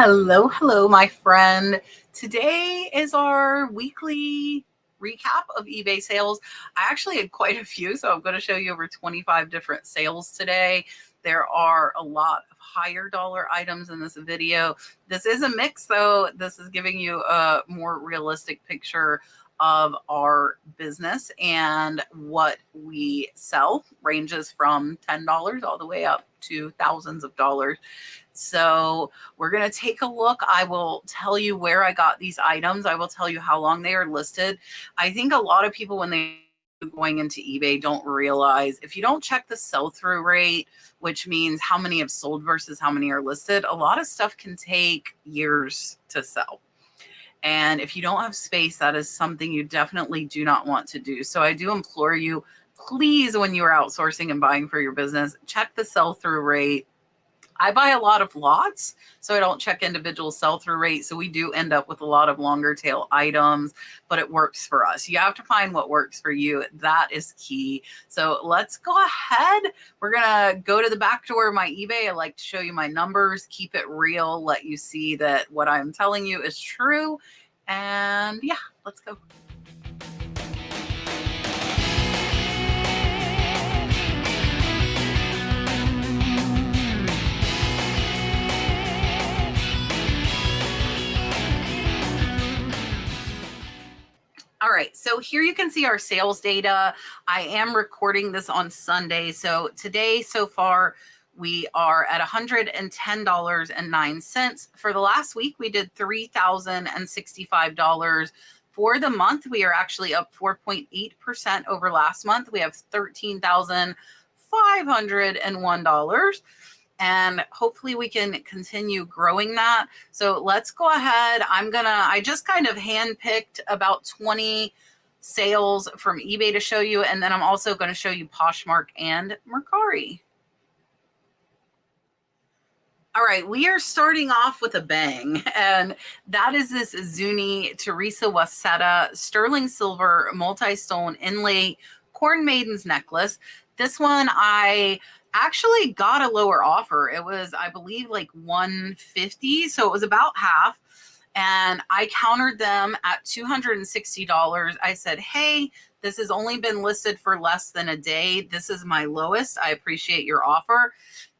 Hello, hello, my friend. Today is our weekly recap of eBay sales. I actually had quite a few, so I'm going to show you over 25 different sales today. There are a lot of higher dollar items in this video. This is a mix, though. This is giving you a more realistic picture of our business, and what we sell ranges from $10 all the way up to thousands of dollars. So we're going to take a look. I will tell you where I got these items. I will tell you how long they are listed. I think a lot of people, when they going into eBay, don't realize if you don't check the sell-through rate, which means how many have sold versus how many are listed, a lot of stuff can take years to sell. And if you don't have space, that is something you definitely do not want to do. So I do implore you, please, when you are outsourcing and buying for your business, check the sell-through rate. I buy a lot of lots, so I don't check individual sell-through rate. So we do end up with a lot of longer tail items, but it works for us. You have to find what works for you. That is key. So let's go ahead. We're going to go to the back door of my eBay. I like to show you my numbers, keep it real, let you see that what I'm telling you is true. And yeah, let's go. All right, so here you can see our sales data. I am recording this on Sunday. So today, so far, we are at $110.09. For the last week, we did $3,065. For the month, we are actually up 4.8% over last month. We have $13,501. And hopefully we can continue growing that. So let's go ahead. I just kind of handpicked about 20 sales from eBay to show you. And then I'm also going to show you Poshmark and Mercari. All right, we are starting off with a bang, and that is this Zuni Teresa Wasetta sterling silver multi-stone inlay corn maidens necklace. This one I actually got a lower offer. It was, I believe, like $150, so it was about half. And I countered them at $260. I said, hey, this has only been listed for less than a day. This is my lowest. I appreciate your offer.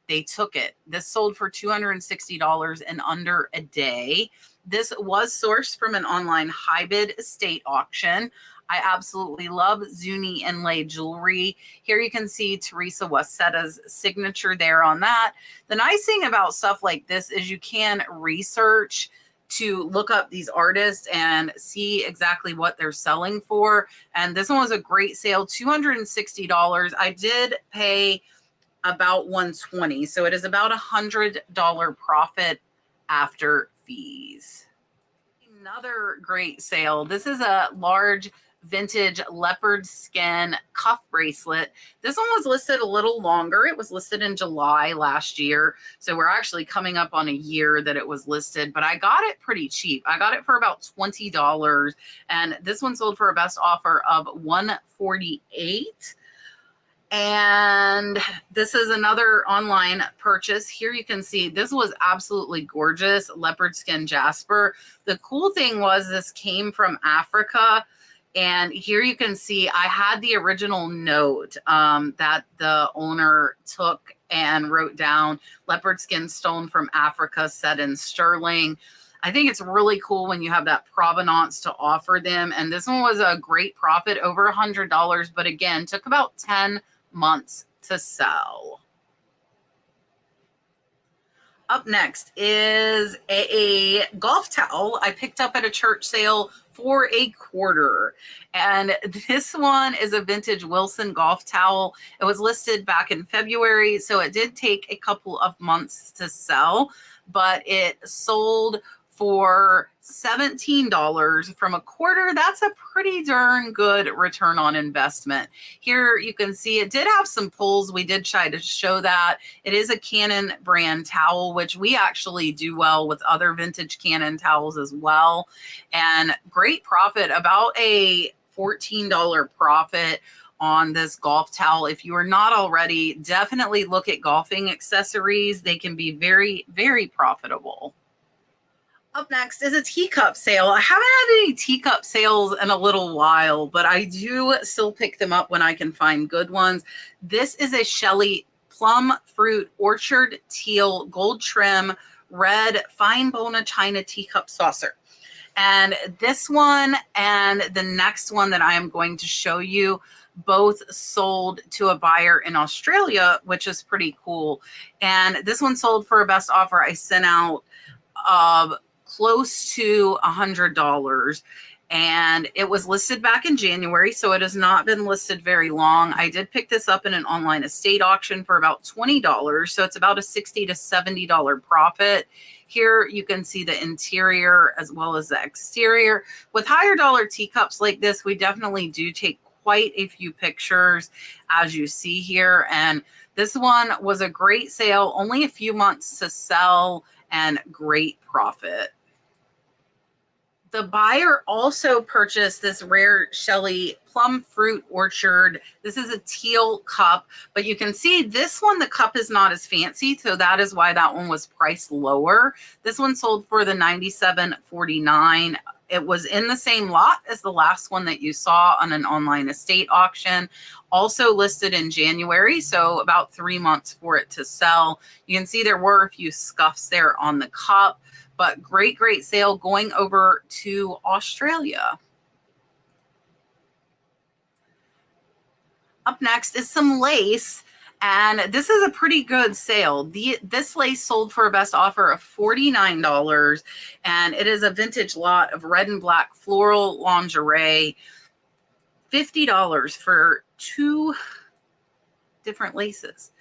They took it. This sold for $260 in under a day. This was sourced from an online high bid estate auction. I absolutely love Zuni inlay jewelry. Here you can see Teresa Wasetta's signature there on that. The nice thing about stuff like this is you can research to look up these artists and see exactly what they're selling for. And this one was a great sale, $260. I did pay about $120, so it is about $100 profit after fees. Another great sale. This is a large vintage leopard skin cuff bracelet. This one was listed a little longer. It was listed in July last year, so we're actually coming up on a year that it was listed, but I got it pretty cheap. I got it for about $20, and this one sold for a best offer of $148. And this is another online purchase. Here you can see this was absolutely gorgeous, leopard skin jasper. The cool thing was this came from Africa. And here you can see I had the original note that the owner took and wrote down, leopard skin stone from Africa set in sterling. I think it's really cool when you have that provenance to offer them. And this one was a great profit, over $100, but again, took about 10 months to sell. Up next is a golf towel I picked up at a church sale for $25. And this one is a vintage Wilson golf towel. It was listed back in February, so it did take a couple of months to sell, but it sold for $17 from a quarter. That's a pretty darn good return on investment. Here you can see it did have some pulls. We did try to show that. It is a Canon brand towel, which we actually do well with other vintage Canon towels as well. And great profit, about a $14 profit on this golf towel. If you are not already, definitely look at golfing accessories. They can be very, very profitable. Up next is a teacup sale. I haven't had any teacup sales in a little while, but I do still pick them up when I can find good ones. This is a Shelley Plum Fruit Orchard Teal Gold Trim Red Fine Bona China Teacup Saucer. And this one and the next one that I am going to show you both sold to a buyer in Australia, which is pretty cool. And this one sold for a best offer. I sent out close to $100, and it was listed back in January, so it has not been listed very long. I did pick this up in an online estate auction for about $20, so it's about a $60 to $70 profit. Here you can see the interior as well as the exterior. With higher dollar teacups like this, we definitely do take quite a few pictures, as you see here, and this one was a great sale, only a few months to sell, and great profit. The buyer also purchased this rare Shelley Plum Fruit Orchard. This is a teal cup, but you can see this one, the cup is not as fancy, so that is why that one was priced lower. This one sold for the $97.49. It was in the same lot as the last one that you saw on an online estate auction, also listed in January, so about 3 months for it to sell. You can see there were a few scuffs there on the cup, but great, great sale going over to Australia. Up next is some lace, and this is a pretty good sale. This lace sold for a best offer of $49, and it is a vintage lot of red and black floral lingerie. $50 for 2 different laces.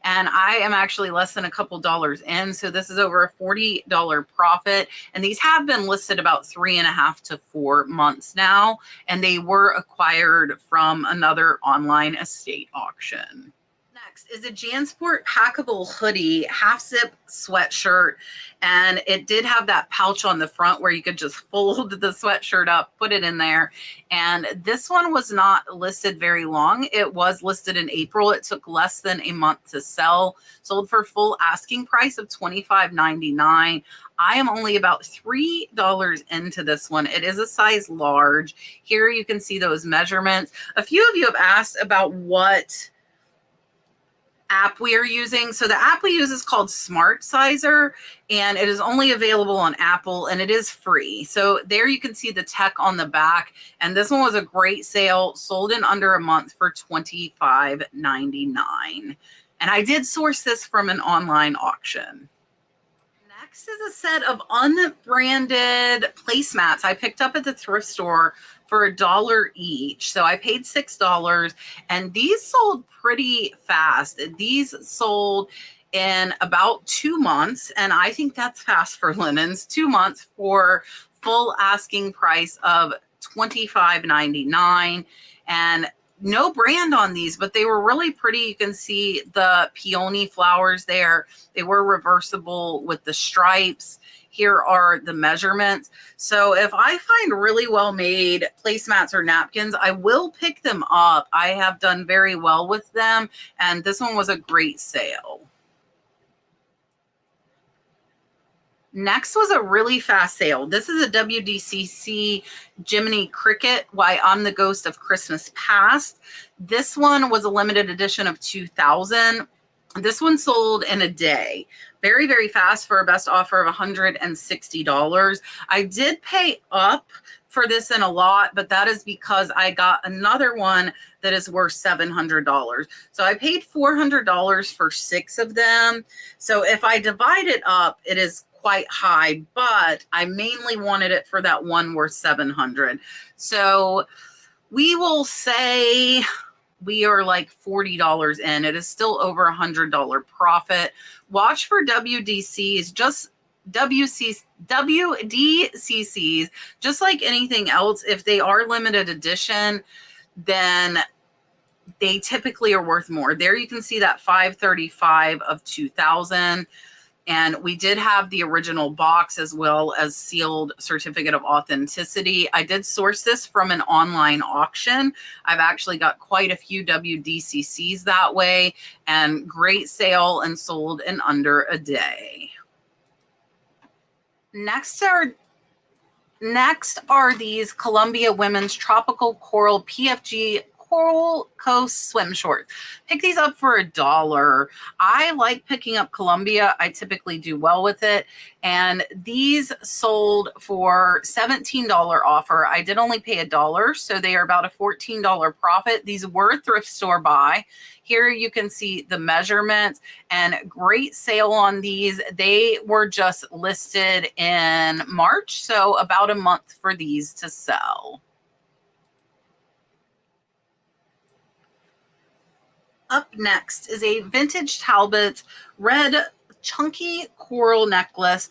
And I am actually less than a couple dollars in, so this is over a $40 profit. And these have been listed about 3.5 to 4 months now, and they were acquired from another online estate auction. Next is a Jansport packable hoodie, half zip sweatshirt, and it did have that pouch on the front where you could just fold the sweatshirt up, put it in there. And this one was not listed very long. It was listed in April. It took less than a month to sell. Sold for full asking price of $25.99. I am only about $3 into this one. It is a size large. Here you can see those measurements. A few of you have asked about what app we are using. So the app we use is called Smart Sizer, and it is only available on Apple, and it is free. So there you can see the tech on the back, and this one was a great sale, sold in under a month for $25.99. And I did source this from an online auction. Next is a set of unbranded placemats I picked up at the thrift store for $1 each. So I paid $6, and these sold pretty fast. These sold in about 2 months, and I think that's fast for linens. 2 months for full asking price of $25.99. And no brand on these, but they were really pretty. You can see the peony flowers there. They were reversible with the stripes. Here are the measurements. So if I find really well-made placemats or napkins, I will pick them up. I have done very well with them, and this one was a great sale. Next was a really fast sale. This is a WDCC Jiminy Cricket, Why I'm the Ghost of Christmas Past. This one was a limited edition of 2,000. This one sold in a day. Very, very fast for a best offer of $160. I did pay up for this in a lot, but that is because I got another one that is worth $700. So I paid $400 for 6 of them. So if I divide it up, it is quite high, but I mainly wanted it for that one worth $700. So we will say we are like $40 in. It is still over $100 profit. Watch for WDCs, just WDCCs, just like anything else. If they are limited edition, then they typically are worth more. There you can see that $535 of 2,000. And we did have the original box as well as sealed certificate of authenticity. I did source this from an online auction. I've actually got quite a few WDCCs that way, and great sale and sold in under a day. Next are these Columbia Women's Tropical Coral PFG Coral Coast swim shorts. Pick these up for $1. I like picking up Columbia. I typically do well with it. And these sold for $17 offer. I did only pay $1, so they are about a $14 profit. These were thrift store buy. Here you can see the measurements and great sale on these. They were just listed in March, so about a month for these to sell. Up next is a vintage Talbot red chunky coral necklace,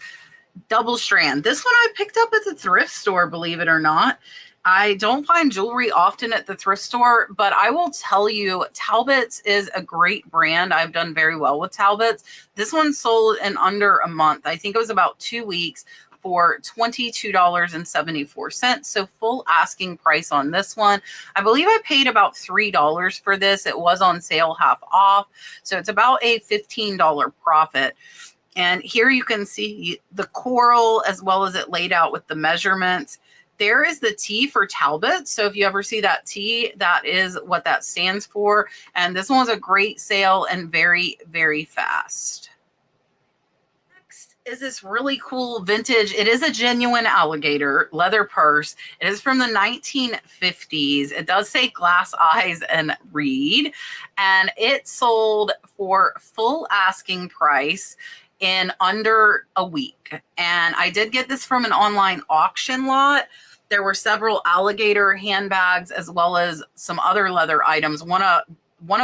double strand. This one I picked up at the thrift store, believe it or not. I don't find jewelry often at the thrift store, but I will tell you, Talbot's is a great brand. I've done very well with Talbot's. This one sold in under a month. I think it was about 2 weeks for $22.74. So full asking price on this one. I believe I paid about $3 for this. It was on sale half off. So it's about a $15 profit. And here you can see the coral as well as it laid out with the measurements. There is the T for Talbot. So if you ever see that T, that is what that stands for. And this one was a great sale and very, very fast. Next is this really cool vintage. It is a genuine alligator leather purse. It is from the 1950s. It does say glass eyes and reed. And it sold for full asking price in under a week. And I did get this from an online auction lot. There were several alligator handbags as well as some other leather items. One of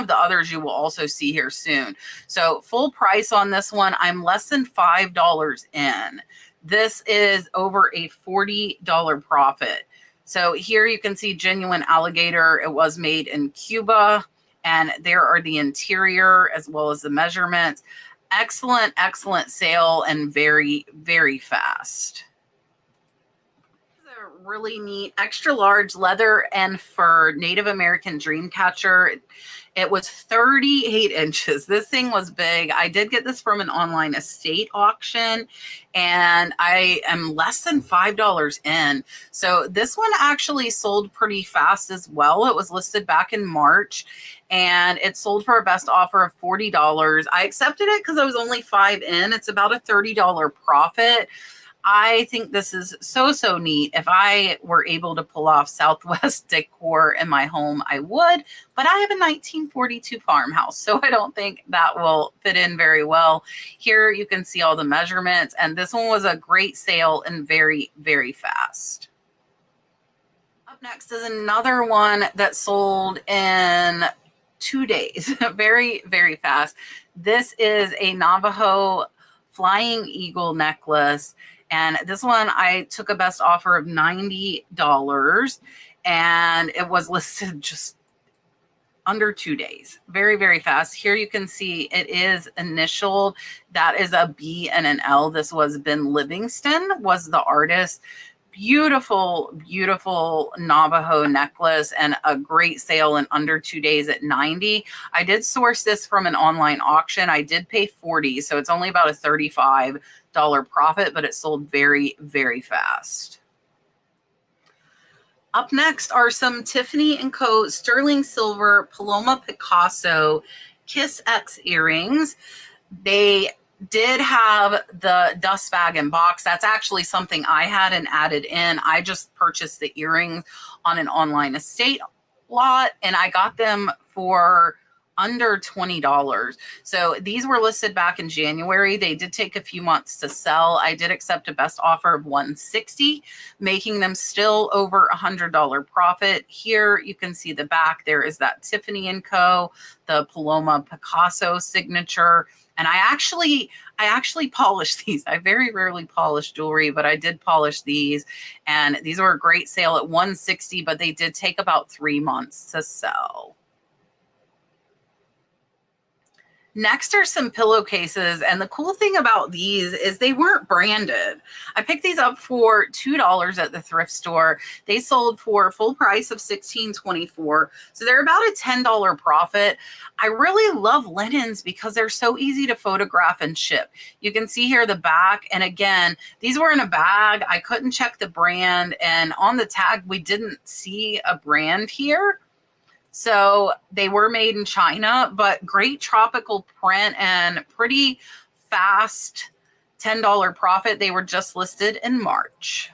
the others you will also see here soon. So full price on this one, I'm less than $5 in. This is over a $40 profit. So here you can see genuine alligator. It was made in Cuba, and there are the interior as well as the measurements. Excellent, excellent sale and very, very fast. Really neat extra large leather and fur Native American Dreamcatcher. It was 38 inches. This thing was big. I did get this from an online estate auction, and I am less than $5 in. So this one actually sold pretty fast as well. It was listed back in March, and it sold for a best offer of $40. I accepted it because I was only 5 in. It's about a $30 profit. I think this is so, so neat. If I were able to pull off Southwest decor in my home, I would, but I have a 1942 farmhouse, so I don't think that will fit in very well. Here you can see all the measurements, and this one was a great sale and very, very fast. Up next is another one that sold in 2 days, very, very fast. This is a Navajo Flying Eagle necklace. And this one, I took a best offer of $90, and it was listed just under 2 days. Very, very fast. Here you can see it is initialed. That is a B and an L. This was Ben Livingston was the artist. Beautiful, beautiful Navajo necklace and a great sale in under 2 days at $90. I did source this from an online auction. I did pay $40, so it's only about a $35 profit, but it sold very, very fast. Up next are some Tiffany & Co. sterling silver Paloma Picasso Kiss X earrings. They did have the dust bag and box. That's actually something I had and added in. I just purchased the earrings on an online estate lot, and I got them for under $20. So these were listed back in January. They did take a few months to sell. I did accept a best offer of $160, making them still over $100 profit. Here you can see the back. There is that Tiffany & Co., the Paloma Picasso signature. And I actually polished these. I very rarely polish jewelry, but I did polish these. And these were a great sale at $160, but they did take about 3 months to sell. Next are some pillowcases, and the cool thing about these is they weren't branded. I picked these up for $2 at the thrift store. They sold for full price of $16.24, so they're about a $10 profit. I really love linens because they're so easy to photograph and ship. You can see here the back, and again, these were in a bag. I couldn't check the brand, and on the tag, we didn't see a brand here. So they were made in China, but great tropical print and pretty fast $10 profit. They were just listed in March.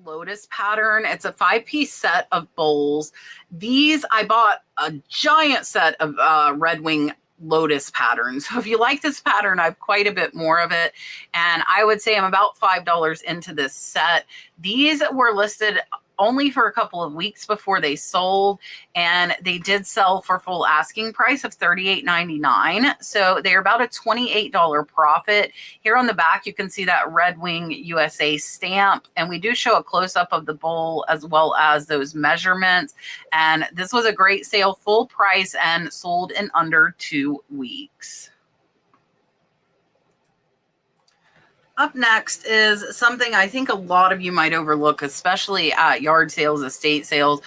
Lotus pattern. It's a 5-piece set of bowls. These, I bought a giant set of Redwing Lotus patterns. So if you like this pattern, I have quite a bit more of it. And I would say I'm about $5 into this set. These were listed only for a couple of weeks before they sold, and they did sell for full asking price of $38.99. So they're about a $28 profit. Here on the back, you can see that Redwing USA stamp, and we do show a close-up of the bowl as well as those measurements. And this was a great sale, full price, and sold in under 2 weeks. Up next is something I think a lot of you might overlook, especially at yard sales, estate sales.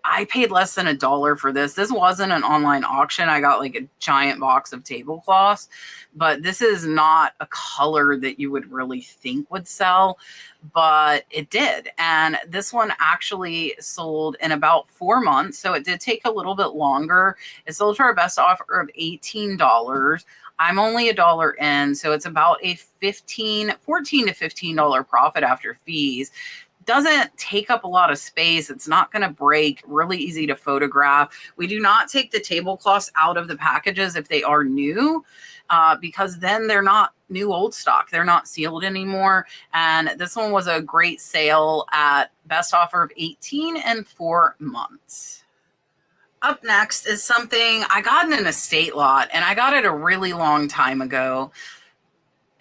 I paid less than $1 for this. This wasn't an online auction. I got like a giant box of tablecloths, but this is not a color that you would really think would sell, but it did. And this one actually sold in about 4 months. So it did take a little bit longer. It sold for a best offer of $18. I'm only $1 in, so it's about a $14 to $15 profit after fees. Doesn't take up a lot of space. It's not going to break. Really easy to photograph. We do not take the tablecloths out of the packages if they are new, because then they're not new old stock. They're not sealed anymore. And this one was a great sale at best offer of $18 in 4 months. Up next is something I got in an estate lot, and I got it a really long time ago.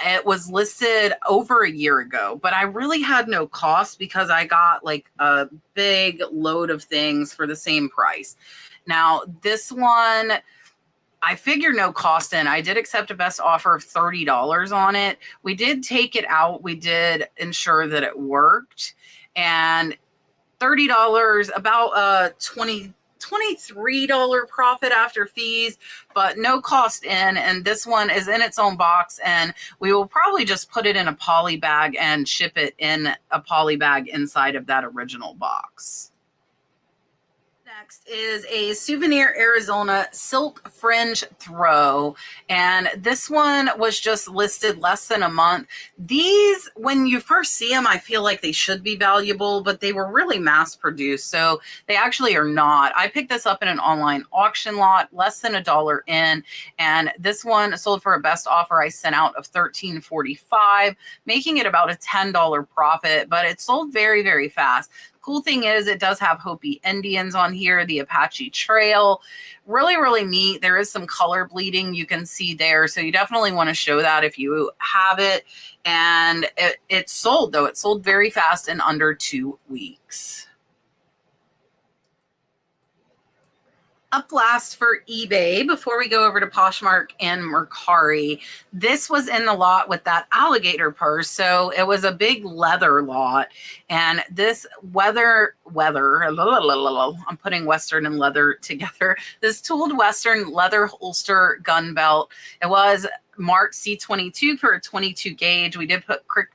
It was listed over a year ago, but I really had no cost because I got like a big load of things for the same price. Now, this one, I figured no cost in. I did accept a best offer of $30 on it. We did take it out. We did ensure that it worked. And $30, about $23 profit after fees, but no cost in. And this one is in its own box, and we will probably just put it in a poly bag and ship it in a poly bag inside of that original box. Next is a Souvenir Arizona silk fringe throw, and this one was just listed less than a month. These, when you first see them, I feel like they should be valuable, but they were really mass produced, so they actually are not. I picked this up in an online auction lot, less than $1 in, and this one sold for a best offer I sent out of $13.45, making it about a $10 profit, but it sold very, very fast. Cool thing is it does have Hopi Indians on here, the Apache Trail. Really, really neat. There is some color bleeding you can see there. So you definitely want to show that if you have it. And it sold, though. It sold very fast in under 2 weeks. Up last for eBay, before we go over to Poshmark and Mercari, this was in the lot with that alligator purse. So it was a big leather lot. And this I'm putting Western and leather together. This tooled Western leather holster gun belt. It was marked C22 for a 22 gauge. We did put Quick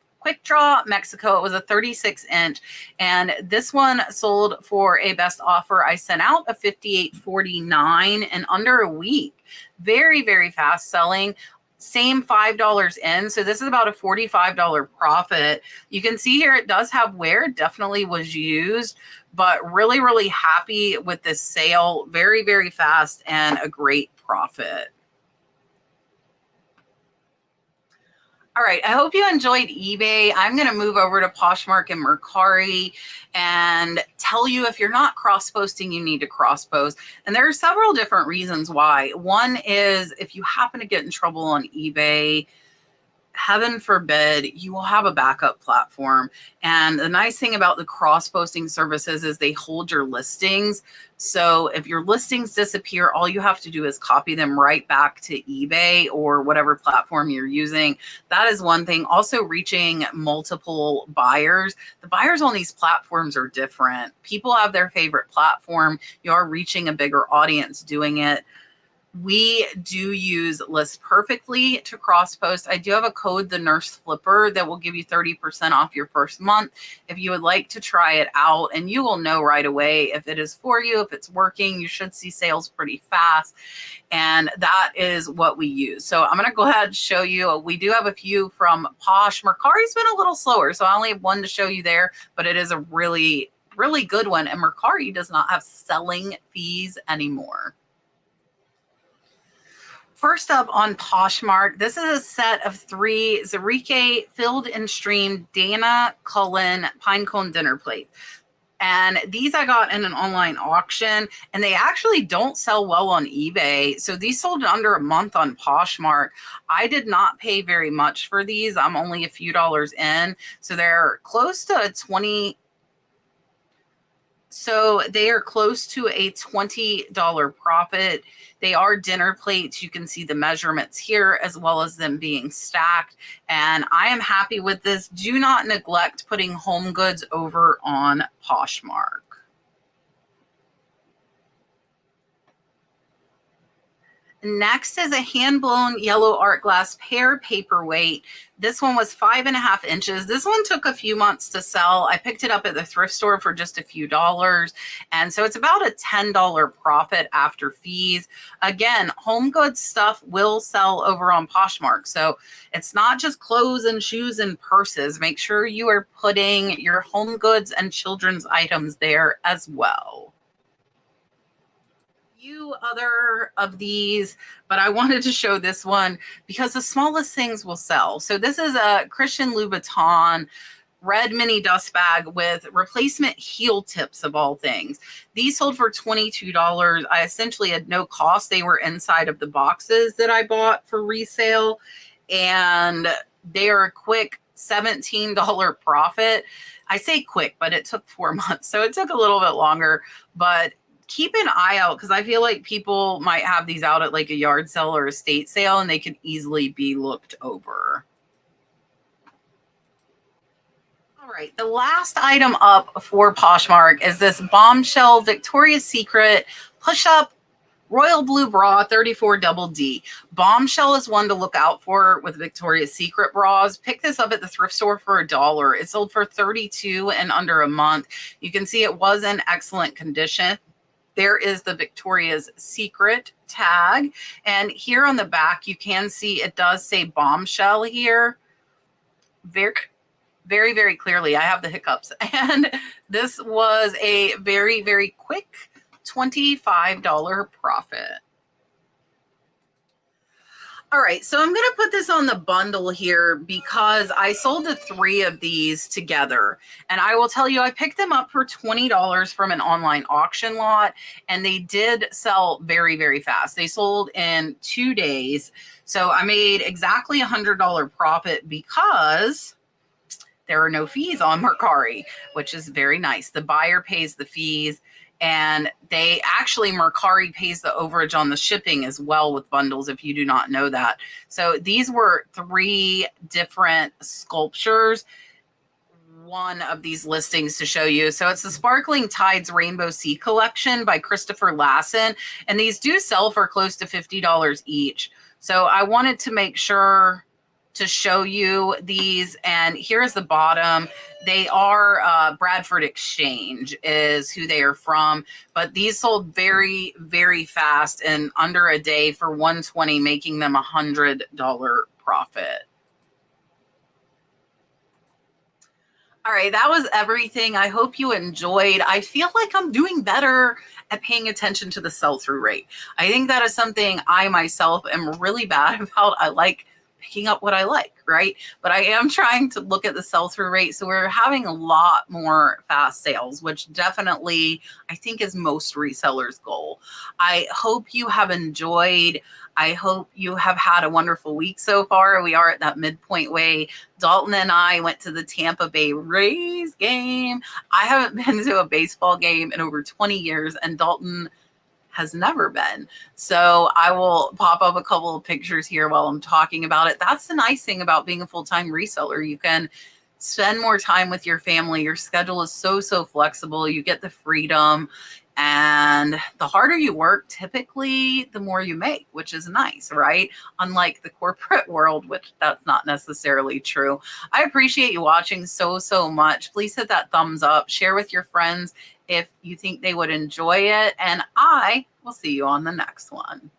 Draw Mexico. It was a 36-inch, and this one sold for a best offer I sent out of $58.49 in under a week. Very, very fast selling. Same $5 in, so this is about a $45 profit. You can see here it does have wear. It definitely was used, but really, really happy with this sale. Very, very fast and a great profit. All right, I hope you enjoyed eBay. I'm going to move over to Poshmark and Mercari and tell you if you're not cross-posting, you need to cross-post. And there are several different reasons why. One is if you happen to get in trouble on eBay, heaven forbid, you will have a backup platform. And the nice thing about the cross posting services is they hold your listings. So if your listings disappear, all you have to do is copy them right back to eBay or whatever platform you're using. That is one thing. Also, reaching multiple buyers. The buyers on these platforms are different. People have their favorite platform. You are reaching a bigger audience doing it. We do use List Perfectly to cross post. I do have a code, the Nurse Flipper, that will give you 30% off your first month if you would like to try it out, and you will know right away if it is for you, if it's working. You should see sales pretty fast, and that is what we use. So I'm going to go ahead and show you. We do have a few from Posh. Mercari's been a little slower, so I only have one to show you there, but it is a really, really good one, and Mercari does not have selling fees anymore. First up on Poshmark, this is a set of 3 Zerike Filled and Streamed Dana Cullen Pinecone dinner plates. And these I got in an online auction, and they actually don't sell well on eBay. So these sold in under a month on Poshmark. I did not pay very much for these. I'm only a few dollars in. So they're close to a 20. So they are close to a $20 profit. They are dinner plates. You can see the measurements here as well as them being stacked. And I am happy with this. Do not neglect putting home goods over on Poshmark. Next is a hand-blown yellow art glass pear paperweight. This one was 5.5 inches. This one took a few months to sell. I picked it up at the thrift store for just a few dollars. And so it's about a $10 profit after fees. Again, home goods stuff will sell over on Poshmark. So it's not just clothes and shoes and purses. Make sure you are putting your home goods and children's items there as well. Few other of these, but I wanted to show this one because the smallest things will sell. So this is a Christian Louboutin red mini dust bag with replacement heel tips of all things. These sold for $22. I essentially had no cost. They were inside of the boxes that I bought for resale, and they are a quick $17 profit. I say quick, but it took 4 months, so it took a little bit longer, but keep an eye out because I feel like people might have these out at like a yard sale or estate sale, and they can easily be looked over. All right, the last item up for Poshmark is this Bombshell Victoria's Secret push-up Royal Blue Bra 34 Double D. Bombshell is one to look out for with Victoria's Secret bras. Pick this up at the thrift store for $1. It sold for $32 in under a month. You can see it was in excellent condition. There is the Victoria's Secret tag. And here on the back, you can see it does say Bombshell here. Very, very, very clearly. I have the hiccups. And this was a very, very quick $25 profit. All right, so I'm going to put this on the bundle here because I sold the 3 of these together. And I will tell you, I picked them up for $20 from an online auction lot, and they did sell very, very fast. They sold in 2 days. So I made exactly $100 profit because there are no fees on Mercari, which is very nice. The buyer pays the fees. And they actually, Mercari pays the overage on the shipping as well with bundles, if you do not know that. So these were 3 different sculptures, one of these listings to show you. So it's the Sparkling Tides Rainbow Sea Collection by Christopher Lassen. And these do sell for close to $50 each. So I wanted to make sure to show you these, and here's the bottom. They are Bradford Exchange is who they are from, but these sold very, very fast in under a day for $120, making them $100 profit. All right, that was everything. I hope you enjoyed. I feel like I'm doing better at paying attention to the sell-through rate. I think that is something I myself am really bad about. I like picking up what I like, right? But I am trying to look at the sell-through rate. So we're having a lot more fast sales, which definitely I think is most resellers' goal. I hope you have enjoyed. I hope you have had a wonderful week so far. We are at that midpoint way. Dalton and I went to the Tampa Bay Rays game. I haven't been to a baseball game in over 20 years, and Dalton has never been. So I will pop up a couple of pictures here while I'm talking about it. That's the nice thing about being a full-time reseller. You can spend more time with your family. Your schedule is so flexible. You get the freedom, and the harder you work, typically the more you make, which is nice, right? Unlike the corporate world, which that's not necessarily true. I appreciate you watching so much. Please hit that thumbs up, share with your friends if you think they would enjoy it, and I will see you on the next one.